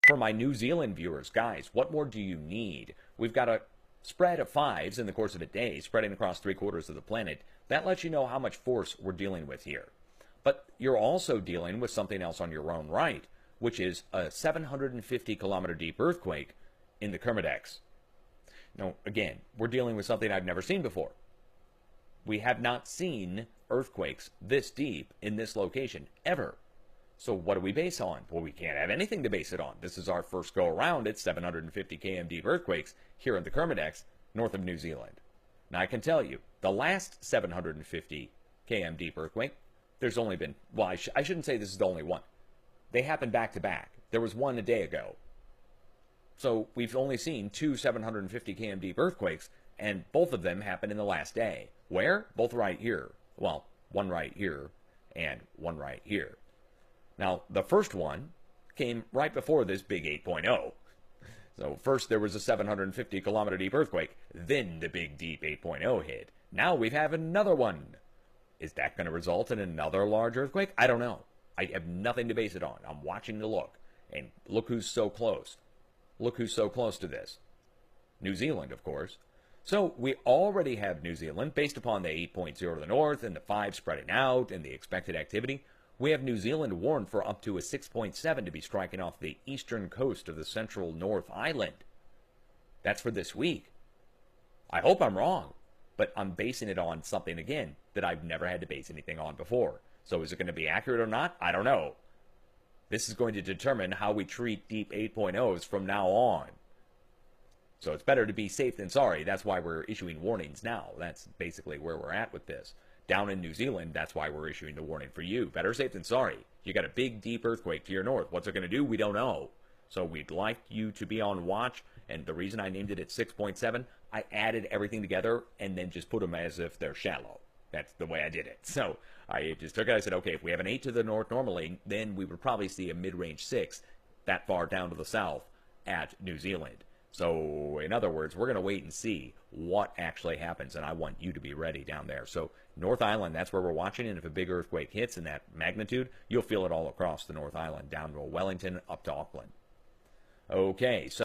For my New Zealand viewers, guys, what more do you need? We've got a spread of 5s in the course of a day, spreading across 3/4 of the planet. That lets you know how much force we're dealing with here. But you're also dealing with something else on your own right, which is a 750-kilometer deep earthquake in the Kermadec. Now, again, we're dealing with something I've never seen before. We have not seen earthquakes this deep in this location, ever. So what do we base on? Well, we can't have anything to base it on. This is our first go around at 750 km deep earthquakes here in the Kermadec, north of New Zealand. Now, I can tell you, the last 750 km deep earthquake, there's only been, well, I shouldn't say this is the only one. They happened back to back. There was one a day ago. So we've only seen 2 750 km deep earthquakes, and both of them happened in the last day. Where? Both right here. Well, one right here and one right here. Now, the first one came right before this big 8.0. So first there was a 750-kilometer deep earthquake, then the big deep 8.0 hit. Now we have another one. Is that going to result in another large earthquake? I don't know. I have nothing to base it on. I'm watching the look. And look who's so close. Look who's so close to this. New Zealand, of course. So we already have New Zealand, based upon the 8.0 to the north and the 5 spreading out and the expected activity. We have New Zealand warned for up to a 6.7 to be striking off the eastern coast of the central North Island. That's for this week. I hope I'm wrong, but I'm basing it on something, again, that I've never had to base anything on before. So is it going to be accurate or not? I don't know. This is going to determine how we treat deep 8.0s from now on. So it's better to be safe than sorry. That's why we're issuing warnings now. That's basically where we're at with this. Down in New Zealand, that's why we're issuing the warning for you. Better safe than sorry. You got a big, deep earthquake to your north. What's it going to do? We don't know. So we'd like you to be on watch. And the reason I named it at 6.7, I added everything together and then just put them as if they're shallow. That's the way I did it. So I just took it. I said, okay, if we have an 8 to the north normally, then we would probably see a mid-range 6 that far down to the south at New Zealand. So in other words, we're going to wait and see what actually happens, and I want you to be ready down there. So North Island, that's where we're watching, and if a big earthquake hits in that magnitude, you'll feel it all across the North Island, down to Wellington, up to Auckland. Okay, so